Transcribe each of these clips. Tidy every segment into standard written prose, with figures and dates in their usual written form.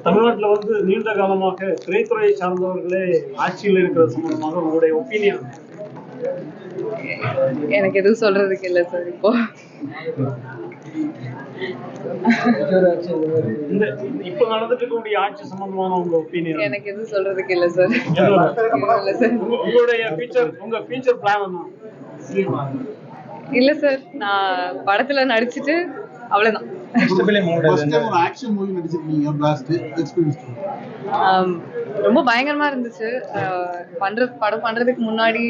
தமிழ்நாட்டில் வந்து நீண்ட காலமாக திரைத்துறையை சார்ந்தவர்களே ஆட்சியில் இருக்கிறது சம்பந்தமாக உங்களுடைய ஒப்பீனியன்? எனக்கு எதுவும் சொல்றதுக்கு இல்லை சார். இப்போ இப்ப நடந்துட்டு இருக்கக்கூடிய ஆட்சி சம்பந்தமான உங்க ஒப்பீனியன்? எனக்கு எதுவும் சொல்றதுக்கு இல்லை சார். உங்களுடைய ஃபியூச்சர் பிளான் என்ன? இல்ல சார், நான் படத்துல நடிச்சிட்டு அவ்வளவுதான். ரொம்ப பயங்கரமா இருந்துச்சு. படம் பண்றதுக்கு முன்னாடி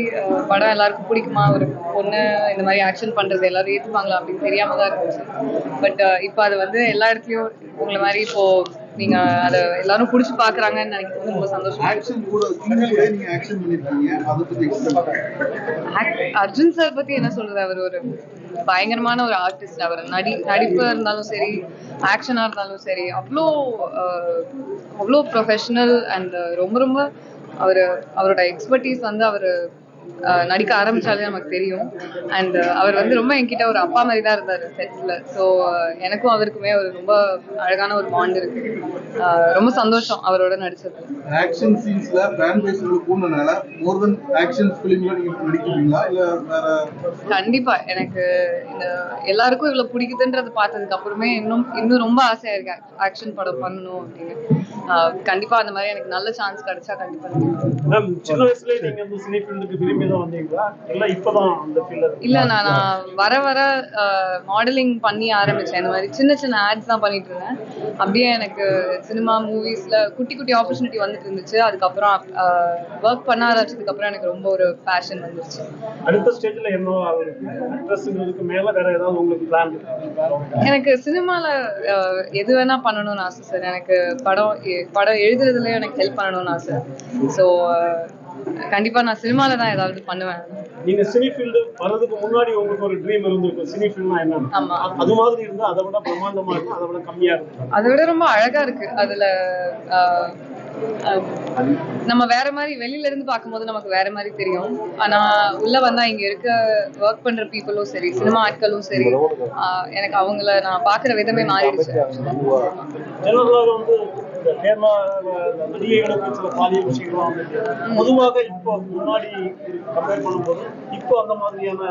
படம் எல்லாருக்கும் பிடிக்குமா, ஒரு பொண்ணு இந்த மாதிரி ஆக்ஷன் பண்றது எல்லாரும் ஏத்துப்பாங்களா அப்படின்னு தெரியாம தான் இருந்துச்சு. பட் இப்போ அது வந்து எல்லா இடத்துலயும் உங்களை மாதிரி இப்போ நீங்க அதை எல்லாரும் புடிச்சு பாக்குறாங்கன்னு நினைக்கிறது ரொம்ப சந்தோஷம். அர்ஜுன் சார் பத்தி என்ன சொல்றது, அவர் ஒரு பயங்கரமான ஒரு ஆர்டிஸ்ட். அவர் நடிப்பு இருந்தாலும் சரி, ஆக்ஷனா இருந்தாலும் சரி, அவ்வளோ ப்ரொஃபஷனல். அண்ட் ரொம்ப ரொம்ப அவரோட எக்ஸ்பர்டீஸ் வந்து அவர் நடிக்க ஆரம்பிச்சாலே நமக்கு தெரியும். அண்ட் அவர் வந்து ரொம்ப என்கிட்ட ஒரு அப்பா மாதிரி தான் இருந்தார் செட்ஸ்ல. ஸோ எனக்கும் அவருக்குமே ஒரு ரொம்ப அழகான ஒரு பாண்ட் இருக்கு. ரொம்ப சந்தோஷம் அவரோட நடிச்சது. ஆக்ஷன் சீன்ஸ்ல ஃபேன் பேஸ் கூடுனனால மோர் தென் ஆக்ஷன் ஃபிலிம்ல நீங்க நடிக்கிறீங்களா இல்ல வேற? கண்டிப்பா எனக்கு இந்த எல்லாருக்கும் இவ்வளவு பிடிக்குதுன்றது பார்த்ததுக்கு அப்புறமே இன்னும் ரொம்ப ஆசையா இருக்கு ஆக்ஷன் படம் பண்ணணும் அப்படின்னு. கண்டிப்பா அந்த மாதிரி எனக்கு நல்ல சான்ஸ் கிடைச்சா கண்டிப்பா. சின்ன வயசுல நீங்க வந்து சினி ஃபீல்டுக்கு விரும்பி தான் வந்தீங்களா இல்ல இப்பதான் அந்த ஃபீல்ட்ல? இல்ல, நான் வர மாடலிங் பண்ணி ஆரம்பிச்சேன். இந்த மாதிரி சின்ன சின்ன ஆட்ஸ் தான் பண்ணிட்டு இருந்தேன். அப்படியே எனக்கு சினிமா மூவிஸ்ல குட்டி குட்டி ஆப்பர்ச்சுனிட்டி வந்துட்டு இருந்துச்சு. அதுக்கப்புறம் ஒர்க் பண்ண ஆரம்பிச்சதுக்கு அப்புறம் எனக்கு ரொம்ப ஒரு பேஷன் வந்துருச்சு. அடுத்த ஸ்டேஜ்ல என்ன ஆக்ட்ரஸ்ங்கிறதுக்கு மேல வேற ஏதாவது உங்களுக்கு பிளான்? எனக்கு சினிமால எது வேணா பண்ணணும்னு ஆசை சார். எனக்கு படம் எழுதுறதுல எனக்கு ஹெல்ப் பண்ணணும்னு ஆசை. ஸோ கண்டிப்பா நான் சினிமால தான் ஏதாவது பண்ணுவேன். நீங்க சினி ஃபீல்டு வரதுக்கு முன்னாடி உங்களுக்கு ஒரு ட்ரீம் இருந்திருக்கும், சினி ஃபீல்ட்னா என்ன? ஆமா, அது மாதிரி இருந்தா அதை விட பிரம்மாண்டமா இருக்கும், அதை விட கம்மியா இருக்கும்? அதை விட ரொம்ப அழகா இருக்கு. அதுல நம்ம வேற மாதிரி வெளியில இருந்து பார்க்கும்போது நமக்கு வேற மாதிரி தெரியும். ஆனா உள்ள வந்தா இங்க இருக்க ஒர்க் பண்ற பீப்புளும் சரி, சினிமா ஆட்களும் சரி, எனக்கு அவங்கள நான் பாக்குற விதமே மாறிடுச்சு. ஜெனரலாக வந்து இந்த கேரளா நடிகைகளுக்கு சில பாலியல் விஷயங்கள்லாம் வந்து பொதுவாக இப்போ முன்னாடி கம்பேர் பண்ணும்போது இப்போ அந்த மாதிரியான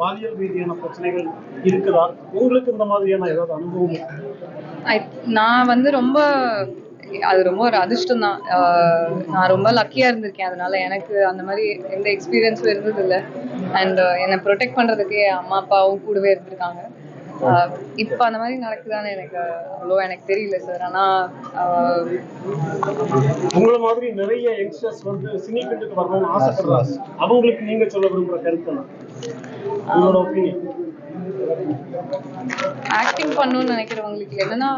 பாலியல் ரீதியான பிரச்சனைகள் இருக்குதா? உங்களுக்கு இந்த மாதிரியான ஏதாவது அனுபவம்? நான் வந்து அது ரொம்ப ஒரு அதிர்ஷ்டம் தான். நான் ரொம்ப லக்கியா இருந்திருக்கேன். அதனால எனக்கு அந்த மாதிரி எந்த எக்ஸ்பீரியன்ஸும் இருந்தது இல்லை. அண்ட் என்னை ப்ரொடெக்ட் பண்றதுக்கு என் அம்மா அப்பாவும் கூடவே இருந்திருக்காங்க. இப்ப அந்த மாதிரி நடக்குதான்னு எனக்கு தெரியல சார். ஆனா உங்களை மாதிரி நிறைய யங்ஸ்டர்ஸ் வந்து சினி ஃபீல்டுக்கு வரணும்னு ஆசைப்படுறாங்க. அவங்களுக்கு நீங்க சொல்ல விரும்புற கருத்து உங்களோட ஒப்பீனியன்? ஆக்டிங் பண்ணணும்னு நினைக்கிறவங்களுக்கு என்னன்னா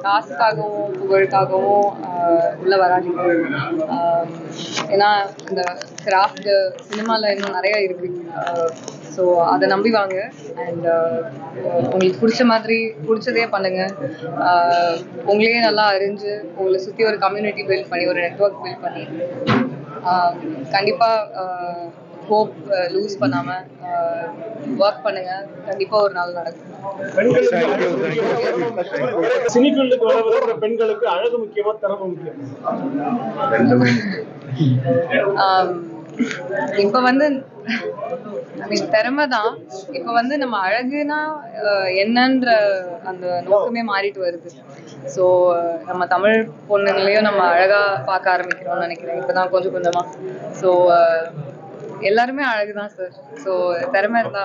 காசுக்காகவும் புகழுக்காகவும் உள்ள வராதீங்க. ஏன்னா இந்த கிராஃப்ட் சினிமால இன்னும் நிறைய இருக்கு. ஸோ அதை நம்பி வாங்க. அண்ட் உங்களுக்கு பிடிச்சதே பண்ணுங்க. உங்களையே நல்லா அறிஞ்சு உங்களை சுற்றி ஒரு கம்யூனிட்டி பில்ட் பண்ணி, ஒரு நெட்வொர்க் பில்ட் பண்ணி, கண்டிப்பா ஹோப் லூஸ் பண்ணாம ஒர்க் பண்ணுங்க. கண்டிப்பா ஒரு நாள் நடக்கும். சினி ஃபீல்டுக்கு வர பெண்களுக்கு அழகு முக்கியமா திறமை முக்கியம்? இப்ப வந்து திறமை தான். இப்ப வந்து நம்ம அழகுனா என்னன்ற அந்த நோக்கமே மாறிட்டு வருது. ஸோ நம்ம தமிழ் பொண்ணுங்களையும் நம்ம அழகா பார்க்க ஆரம்பிக்கிறோம்னு நினைக்கிறேன் இப்பதான் கொஞ்சம் கொஞ்சமா. ஸோ எல்லாருமே அழகுதான் சார். ஸோ திறமை இருந்தா.